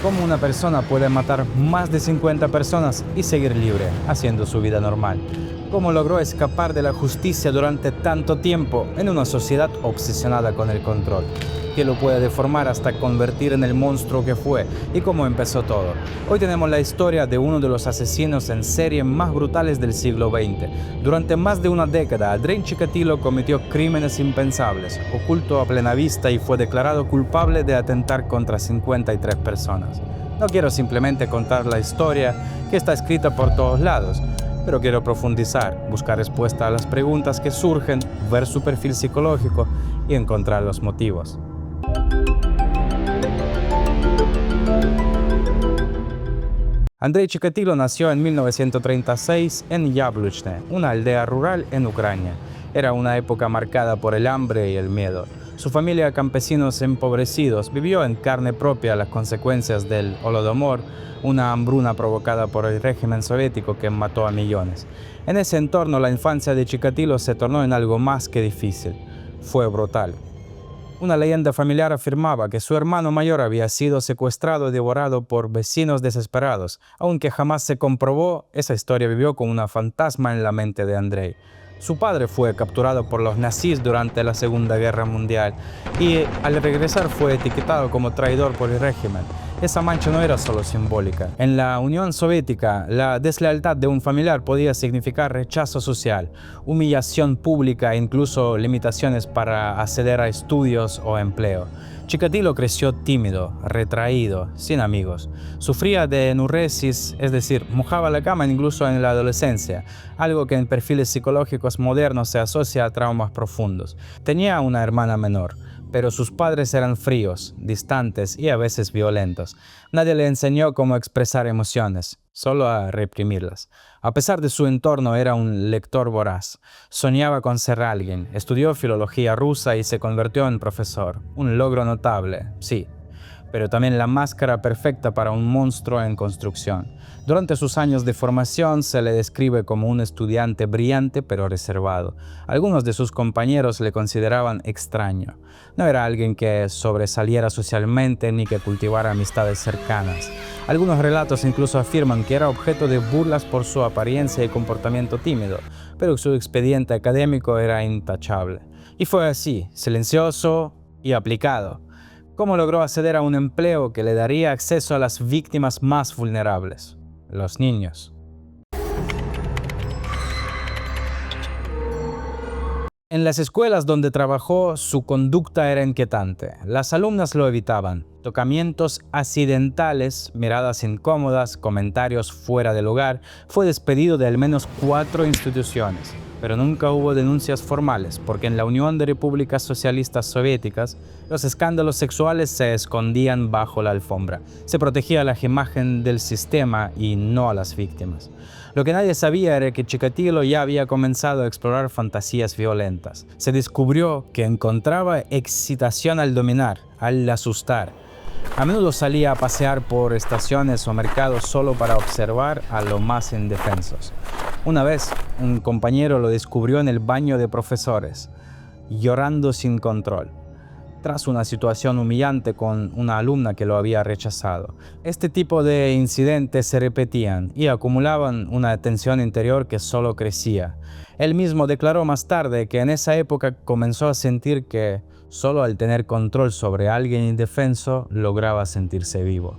Cómo una persona puede matar más de 50 personas y seguir libre, haciendo su vida normal. Cómo logró escapar de la justicia durante tanto tiempo en una sociedad obsesionada con el control. Que lo puede deformar hasta convertir en el monstruo que fue y cómo empezó todo. Hoy tenemos la historia de uno de los asesinos en serie más brutales del siglo XX. Durante más de una década, Andrei Chikatilo cometió crímenes impensables, oculto a plena vista y fue declarado culpable de atentar contra 53 personas. No quiero simplemente contar la historia que está escrita por todos lados, pero quiero profundizar, buscar respuesta a las preguntas que surgen, ver su perfil psicológico y encontrar los motivos. Andrei Chikatilo nació en 1936 en Yabluchne, una aldea rural en Ucrania. Era una época marcada por el hambre y el miedo. Su familia de campesinos empobrecidos vivió en carne propia las consecuencias del Holodomor, una hambruna provocada por el régimen soviético que mató a millones. En ese entorno, la infancia de Chikatilo se tornó en algo más que difícil. Fue brutal. Una leyenda familiar afirmaba que su hermano mayor había sido secuestrado y devorado por vecinos desesperados. Aunque jamás se comprobó, esa historia vivió como una fantasma en la mente de Andrei. Su padre fue capturado por los nazis durante la Segunda Guerra Mundial y al regresar fue etiquetado como traidor por el régimen. Esa mancha no era solo simbólica. En la Unión Soviética, la deslealtad de un familiar podía significar rechazo social, humillación pública e incluso limitaciones para acceder a estudios o empleo. Chikatilo creció tímido, retraído, sin amigos. Sufría de enuresis, es decir, mojaba la cama incluso en la adolescencia, algo que en perfiles psicológicos modernos se asocia a traumas profundos. Tenía una hermana menor, pero sus padres eran fríos, distantes y a veces violentos. Nadie le enseñó cómo expresar emociones, solo a reprimirlas. A pesar de su entorno, era un lector voraz. Soñaba con ser alguien, estudió filología rusa y se convirtió en profesor. Un logro notable, sí, pero también la máscara perfecta para un monstruo en construcción. Durante sus años de formación se le describe como un estudiante brillante pero reservado. Algunos de sus compañeros le consideraban extraño. No era alguien que sobresaliera socialmente ni que cultivara amistades cercanas. Algunos relatos incluso afirman que era objeto de burlas por su apariencia y comportamiento tímido, pero su expediente académico era intachable. Y fue así, silencioso y aplicado. ¿Cómo logró acceder a un empleo que le daría acceso a las víctimas más vulnerables? Los niños. En las escuelas donde trabajó, su conducta era inquietante. Las alumnas lo evitaban. Tocamientos accidentales, miradas incómodas, comentarios fuera de lugar. Fue despedido de al menos 4 instituciones. Pero nunca hubo denuncias formales, porque en la Unión de Repúblicas Socialistas Soviéticas, los escándalos sexuales se escondían bajo la alfombra. Se protegía la imagen del sistema y no a las víctimas. Lo que nadie sabía era que Chikatilo ya había comenzado a explorar fantasías violentas. Se descubrió que encontraba excitación al dominar, al asustar. A menudo salía a pasear por estaciones o mercados solo para observar a los más indefensos. Una vez, un compañero lo descubrió en el baño de profesores, llorando sin control, tras una situación humillante con una alumna que lo había rechazado. Este tipo de incidentes se repetían y acumulaban una tensión interior que solo crecía. Él mismo declaró más tarde que en esa época comenzó a sentir que solo al tener control sobre alguien indefenso lograba sentirse vivo.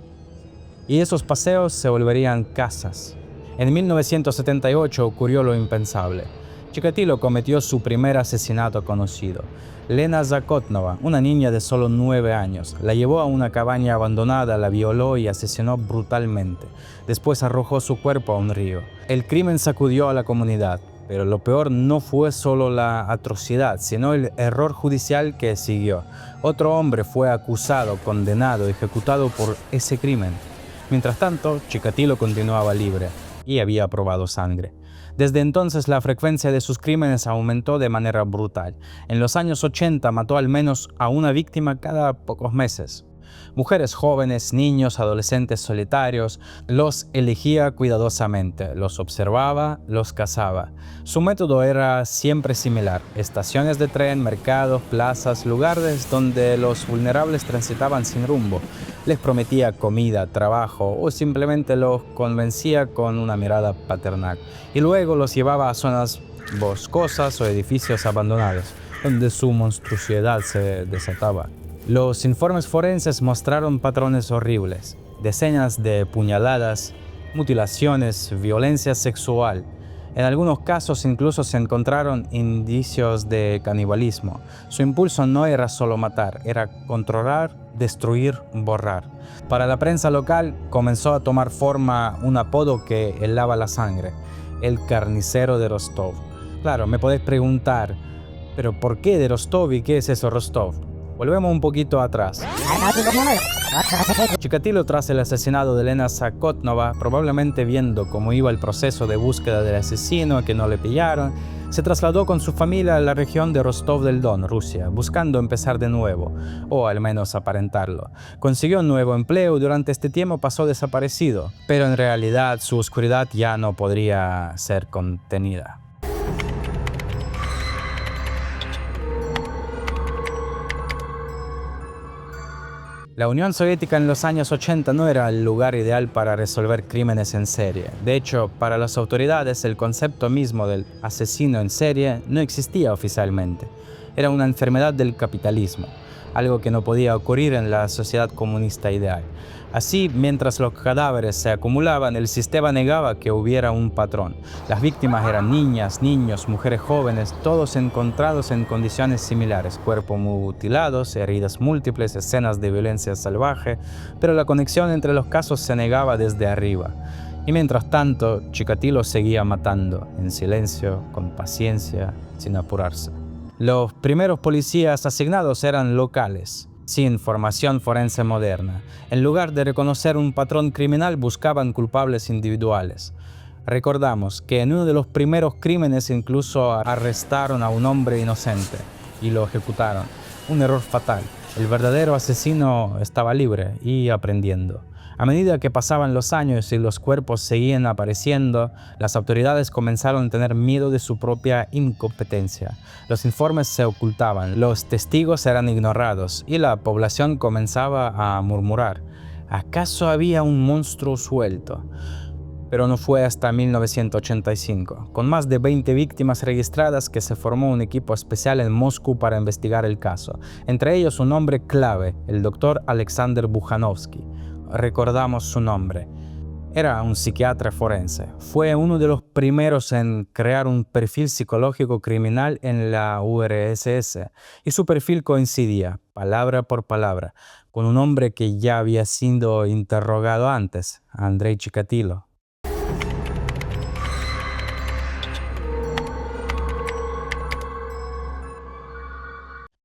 Y esos paseos se volverían casas. En 1978 ocurrió lo impensable. Chikatilo cometió su primer asesinato conocido. Lena Zakotnova, una niña de solo 9 años, la llevó a una cabaña abandonada, la violó y asesinó brutalmente. Después arrojó su cuerpo a un río. El crimen sacudió a la comunidad, pero lo peor no fue solo la atrocidad, sino el error judicial que siguió. Otro hombre fue acusado, condenado, ejecutado por ese crimen. Mientras tanto, Chikatilo continuaba libre y había probado sangre. Desde entonces la frecuencia de sus crímenes aumentó de manera brutal. En los años 80 mató al menos a una víctima cada pocos meses. Mujeres jóvenes, niños, adolescentes solitarios, los elegía cuidadosamente, los observaba, los cazaba. Su método era siempre similar: estaciones de tren, mercados, plazas, lugares donde los vulnerables transitaban sin rumbo. Les prometía comida, trabajo o simplemente los convencía con una mirada paternal. Y luego los llevaba a zonas boscosas o edificios abandonados, donde su monstruosidad se desataba. Los informes forenses mostraron patrones horribles, decenas de puñaladas, mutilaciones, violencia sexual. En algunos casos incluso se encontraron indicios de canibalismo. Su impulso no era solo matar, era controlar, destruir, borrar. Para la prensa local comenzó a tomar forma un apodo que helaba la sangre: el carnicero de Rostov. Claro, me podéis preguntar, ¿pero por qué de Rostov y qué es eso Rostov? Volvemos un poquito atrás. Chikatilo, tras el asesinato de Elena Zakotnova, probablemente viendo cómo iba el proceso de búsqueda del asesino, que no le pillaron, se trasladó con su familia a la región de Rostov del Don, Rusia, buscando empezar de nuevo, o al menos aparentarlo. Consiguió un nuevo empleo y durante este tiempo pasó desaparecido, pero en realidad su oscuridad ya no podría ser contenida. La Unión Soviética en los años 80 no era el lugar ideal para resolver crímenes en serie. De hecho, para las autoridades el concepto mismo del asesino en serie no existía oficialmente. Era una enfermedad del capitalismo, algo que no podía ocurrir en la sociedad comunista ideal. Así, mientras los cadáveres se acumulaban, el sistema negaba que hubiera un patrón. Las víctimas eran niñas, niños, mujeres jóvenes, todos encontrados en condiciones similares: cuerpos mutilados, heridas múltiples, escenas de violencia salvaje, pero la conexión entre los casos se negaba desde arriba. Y mientras tanto, Chikatilo seguía matando, en silencio, con paciencia, sin apurarse. Los primeros policías asignados eran locales, sin formación forense moderna. En lugar de reconocer un patrón criminal, buscaban culpables individuales. Recordamos que en uno de los primeros crímenes incluso arrestaron a un hombre inocente y lo ejecutaron. Un error fatal. El verdadero asesino estaba libre y aprendiendo. A medida que pasaban los años y los cuerpos seguían apareciendo, las autoridades comenzaron a tener miedo de su propia incompetencia. Los informes se ocultaban, los testigos eran ignorados y la población comenzaba a murmurar: ¿acaso había un monstruo suelto? Pero no fue hasta 1985, con más de 20 víctimas registradas, que se formó un equipo especial en Moscú para investigar el caso. Entre ellos un hombre clave, el doctor Alexander Bukhanovsky. Recordamos su nombre. Era un psiquiatra forense. Fue uno de los primeros en crear un perfil psicológico criminal en la URSS, y su perfil coincidía, palabra por palabra, con un hombre que ya había sido interrogado antes, Andrei Chikatilo.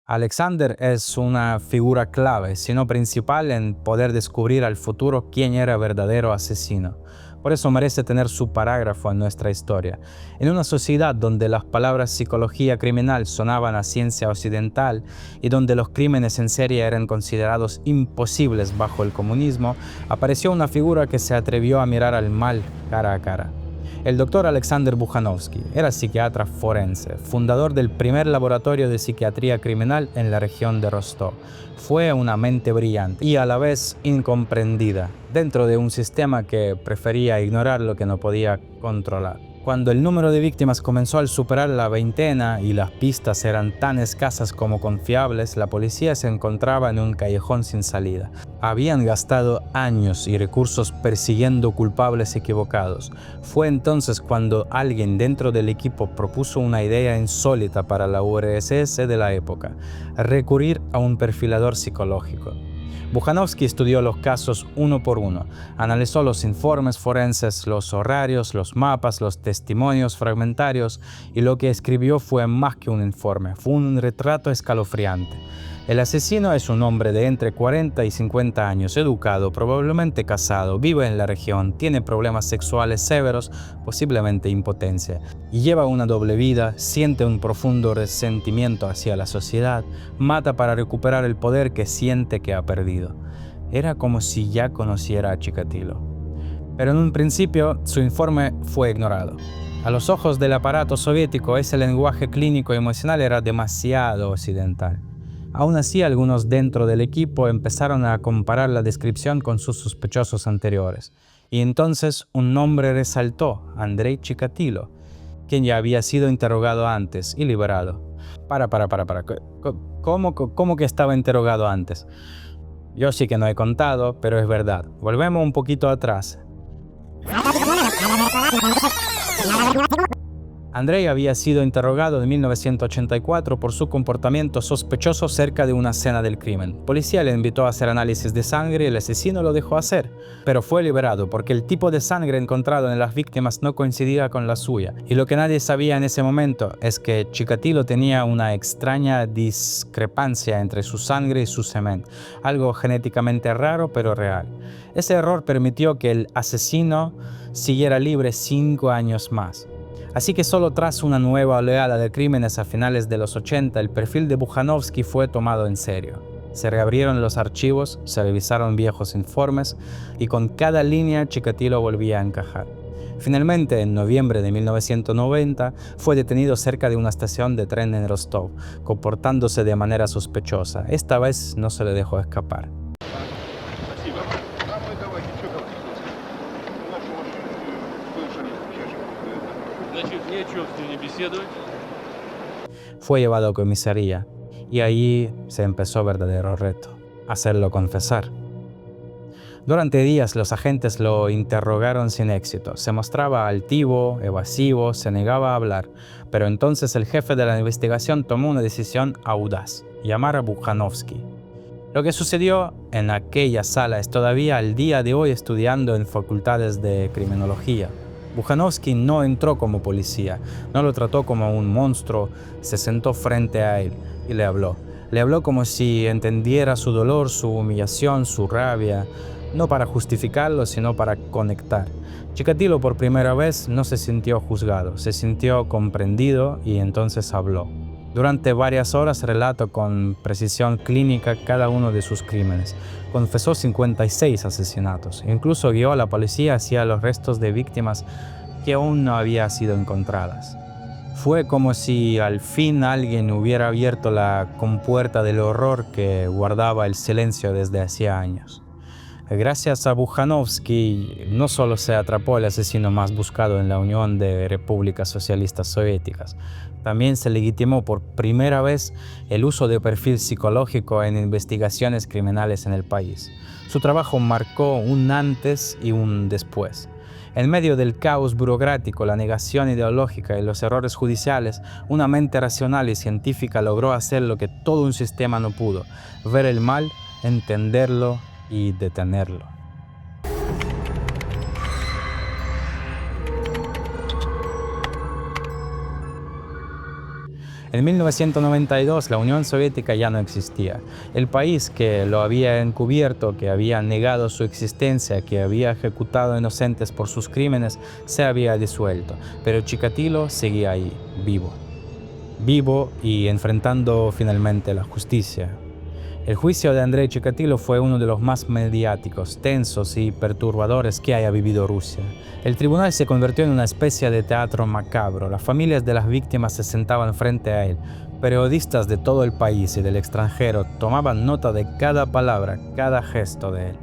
Alexander es una figura clave, si no principal, en poder descubrir al futuro quién era el verdadero asesino. Por eso merece tener su parágrafo en nuestra historia. En una sociedad donde las palabras psicología criminal sonaban a ciencia occidental y donde los crímenes en serie eran considerados imposibles bajo el comunismo, apareció una figura que se atrevió a mirar al mal cara a cara. El doctor Alexander Bukhanovsky era psiquiatra forense, fundador del primer laboratorio de psiquiatría criminal en la región de Rostov. Fue una mente brillante y a la vez incomprendida, dentro de un sistema que prefería ignorar lo que no podía controlar. Cuando el número de víctimas comenzó a superar la veintena y las pistas eran tan escasas como confiables, la policía se encontraba en un callejón sin salida. Habían gastado años y recursos persiguiendo culpables equivocados. Fue entonces cuando alguien dentro del equipo propuso una idea insólita para la URSS de la época: recurrir a un perfilador psicológico. Bukhanovsky estudió los casos uno por uno, analizó los informes forenses, los horarios, los mapas, los testimonios fragmentarios, y lo que escribió fue más que un informe, fue un retrato escalofriante. El asesino es un hombre de entre 40 y 50 años, educado, probablemente casado, vive en la región, tiene problemas sexuales severos, posiblemente impotencia, y lleva una doble vida, siente un profundo resentimiento hacia la sociedad, mata para recuperar el poder que siente que ha perdido. Era como si ya conociera a Chikatilo. Pero en un principio su informe fue ignorado. A los ojos del aparato soviético, ese lenguaje clínico y emocional era demasiado occidental. Aún así, algunos dentro del equipo empezaron a comparar la descripción con sus sospechosos anteriores. Y entonces un nombre resaltó: Andrei Chikatilo, quien ya había sido interrogado antes y liberado. Para. ¿Cómo que estaba interrogado antes? Yo sí que no he contado, pero es verdad. Volvemos un poquito atrás. Andrei había sido interrogado en 1984 por su comportamiento sospechoso cerca de una escena del crimen. Policía le invitó a hacer análisis de sangre y el asesino lo dejó hacer, pero fue liberado porque el tipo de sangre encontrado en las víctimas no coincidía con la suya. Y lo que nadie sabía en ese momento es que Chikatilo tenía una extraña discrepancia entre su sangre y su semen, algo genéticamente raro pero real. Ese error permitió que el asesino siguiera libre 5 años más. Así que solo tras una nueva oleada de crímenes a finales de los 80, el perfil de Bujanovsky fue tomado en serio. Se reabrieron los archivos, se revisaron viejos informes y con cada línea Chikatilo volvía a encajar. Finalmente, en noviembre de 1990, fue detenido cerca de una estación de tren en Rostov, comportándose de manera sospechosa. Esta vez no se le dejó escapar. Fue llevado a comisaría y allí se empezó el verdadero reto: hacerlo confesar. Durante días los agentes lo interrogaron sin éxito. Se mostraba altivo, evasivo, se negaba a hablar. Pero entonces el jefe de la investigación tomó una decisión audaz: llamar a Bujanovsky. Lo que sucedió en aquella sala es todavía al día de hoy estudiando en facultades de criminología. Bujanovsky no entró como policía, no lo trató como un monstruo, se sentó frente a él y le habló. Le habló como si entendiera su dolor, su humillación, su rabia, no para justificarlo, sino para conectar. Chikatilo por primera vez no se sintió juzgado, se sintió comprendido y entonces habló. Durante varias horas relató con precisión clínica cada uno de sus crímenes. Confesó 56 asesinatos. Incluso guió a la policía hacia los restos de víctimas que aún no habían sido encontradas. Fue como si al fin alguien hubiera abierto la compuerta del horror que guardaba el silencio desde hacía años. Gracias a Bujanovsky no solo se atrapó el asesino más buscado en la Unión de Repúblicas Socialistas Soviéticas, también se legitimó por primera vez el uso de perfil psicológico en investigaciones criminales en el país. Su trabajo marcó un antes y un después. En medio del caos burocrático, la negación ideológica y los errores judiciales, una mente racional y científica logró hacer lo que todo un sistema no pudo: ver el mal, entenderlo y detenerlo. En 1992 la Unión Soviética ya no existía. El país que lo había encubierto, que había negado su existencia, que había ejecutado inocentes por sus crímenes, se había disuelto. Pero Chikatilo seguía ahí, vivo y enfrentando finalmente la justicia. El juicio de Andrei Chikatilo fue uno de los más mediáticos, tensos y perturbadores que haya vivido Rusia. El tribunal se convirtió en una especie de teatro macabro. Las familias de las víctimas se sentaban frente a él. Periodistas de todo el país y del extranjero tomaban nota de cada palabra, cada gesto de él.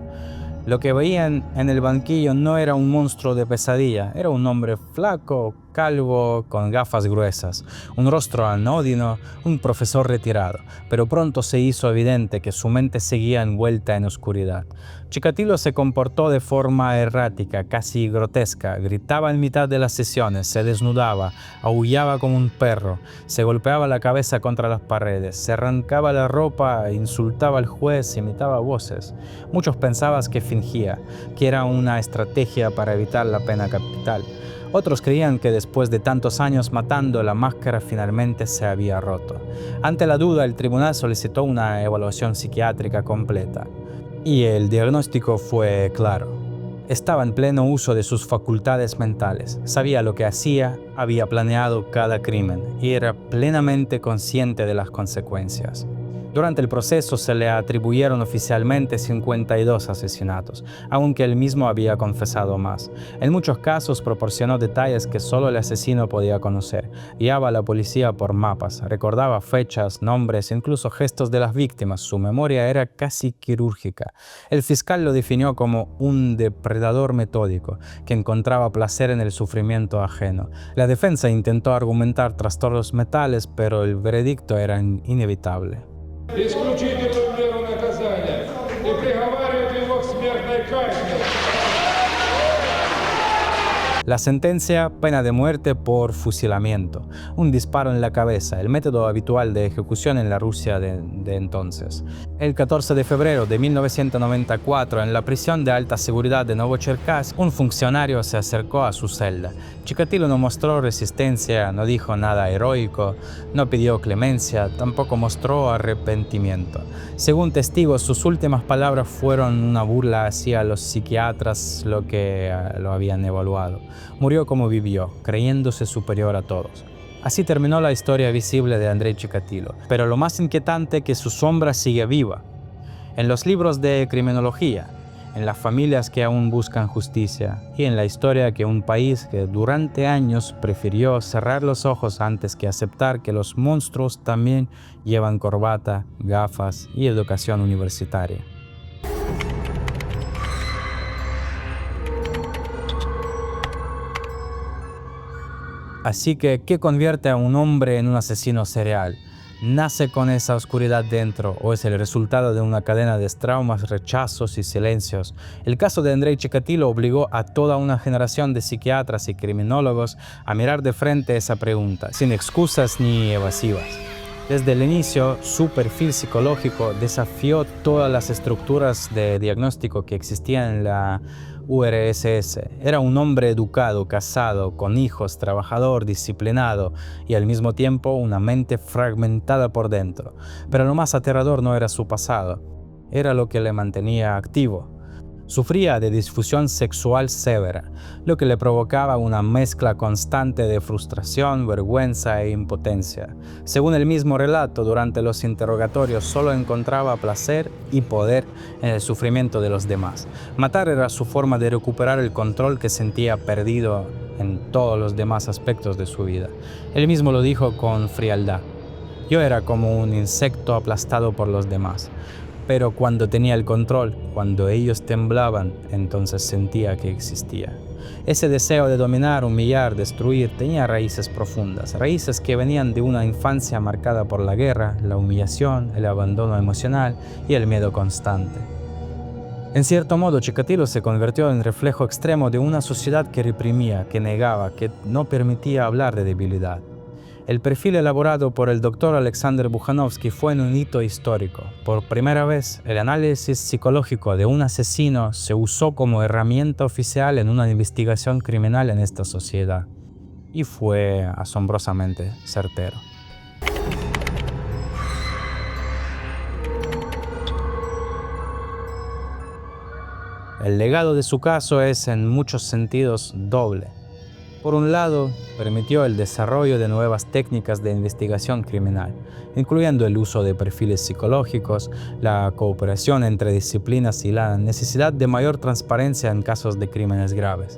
Lo que veían en el banquillo no era un monstruo de pesadilla, era un hombre flaco, calvo, con gafas gruesas, un rostro anodino, un profesor retirado, pero pronto se hizo evidente que su mente seguía envuelta en oscuridad. Chikatilo se comportó de forma errática, casi grotesca, gritaba en mitad de las sesiones, se desnudaba, aullaba como un perro, se golpeaba la cabeza contra las paredes, se arrancaba la ropa, insultaba al juez, imitaba voces. Muchos pensaban que fingía, que era una estrategia para evitar la pena capital. Otros creían que después de tantos años matando, la máscara finalmente se había roto. Ante la duda, el tribunal solicitó una evaluación psiquiátrica completa. Y el diagnóstico fue claro. Estaba en pleno uso de sus facultades mentales. Sabía lo que hacía, había planeado cada crimen y era plenamente consciente de las consecuencias. Durante el proceso se le atribuyeron oficialmente 52 asesinatos, aunque él mismo había confesado más. En muchos casos proporcionó detalles que solo el asesino podía conocer. Guiaba a la policía por mapas, recordaba fechas, nombres, incluso gestos de las víctimas. Su memoria era casi quirúrgica. El fiscal lo definió como un depredador metódico, que encontraba placer en el sufrimiento ajeno. La defensa intentó argumentar trastornos mentales, pero el veredicto era inevitable. Исключите эту меру наказания и приговаривайте его к смертной казни. La sentencia, pena de muerte por fusilamiento, un disparo en la cabeza, el método habitual de ejecución en la Rusia de entonces. El 14 de febrero de 1994, en la prisión de alta seguridad de Novocherkassk, un funcionario se acercó a su celda. Chikatilo no mostró resistencia, no dijo nada heroico, no pidió clemencia, tampoco mostró arrepentimiento. Según testigos, sus últimas palabras fueron una burla hacia los psiquiatras, lo que lo habían evaluado. Murió como vivió, creyéndose superior a todos. Así terminó la historia visible de Andrei Chikatilo. Pero lo más inquietante es que su sombra sigue viva. En los libros de criminología, en las familias que aún buscan justicia y en la historia que un país que durante años prefirió cerrar los ojos antes que aceptar que los monstruos también llevan corbata, gafas y educación universitaria. Así que, ¿qué convierte a un hombre en un asesino serial? ¿Nace con esa oscuridad dentro o es el resultado de una cadena de traumas, rechazos y silencios? El caso de Andrei Chikatilo obligó a toda una generación de psiquiatras y criminólogos a mirar de frente esa pregunta, sin excusas ni evasivas. Desde el inicio, su perfil psicológico desafió todas las estructuras de diagnóstico que existían en la URSS. Era un hombre educado, casado, con hijos, trabajador, disciplinado y al mismo tiempo una mente fragmentada por dentro. Pero lo más aterrador no era su pasado, era lo que le mantenía activo. Sufría de disfunción sexual severa, lo que le provocaba una mezcla constante de frustración, vergüenza e impotencia. Según el mismo relato, durante los interrogatorios solo encontraba placer y poder en el sufrimiento de los demás. Matar era su forma de recuperar el control que sentía perdido en todos los demás aspectos de su vida. Él mismo lo dijo con frialdad. Yo era como un insecto aplastado por los demás. Pero cuando tenía el control, cuando ellos temblaban, entonces sentía que existía. Ese deseo de dominar, humillar, destruir, tenía raíces profundas, raíces que venían de una infancia marcada por la guerra, la humillación, el abandono emocional y el miedo constante. En cierto modo, Chikatilo se convirtió en reflejo extremo de una sociedad que reprimía, que negaba, que no permitía hablar de debilidad. El perfil elaborado por el Dr. Alexander Bujanovsky fue un hito histórico. Por primera vez, el análisis psicológico de un asesino se usó como herramienta oficial en una investigación criminal en esta sociedad. Y fue asombrosamente certero. El legado de su caso es en muchos sentidos doble. Por un lado, permitió el desarrollo de nuevas técnicas de investigación criminal, incluyendo el uso de perfiles psicológicos, la cooperación entre disciplinas y la necesidad de mayor transparencia en casos de crímenes graves.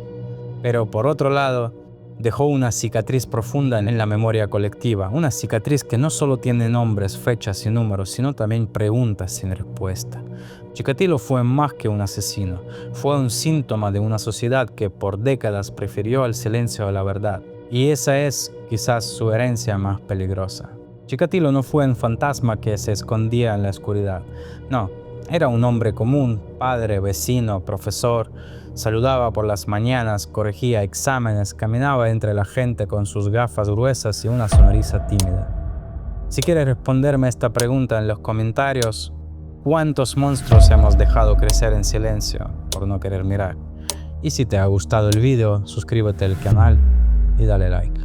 Pero por otro lado, dejó una cicatriz profunda en la memoria colectiva, una cicatriz que no solo tiene nombres, fechas y números, sino también preguntas sin respuesta. Chikatilo fue más que un asesino, fue un síntoma de una sociedad que por décadas prefirió el silencio a la verdad. Y esa es quizás su herencia más peligrosa. Chikatilo no fue un fantasma que se escondía en la oscuridad. No, era un hombre común, padre, vecino, profesor. Saludaba por las mañanas, corregía exámenes, caminaba entre la gente con sus gafas gruesas y una sonrisa tímida. Si quieres responderme esta pregunta en los comentarios, ¿cuántos monstruos hemos dejado crecer en silencio por no querer mirar? Y si te ha gustado el video, suscríbete al canal y dale like.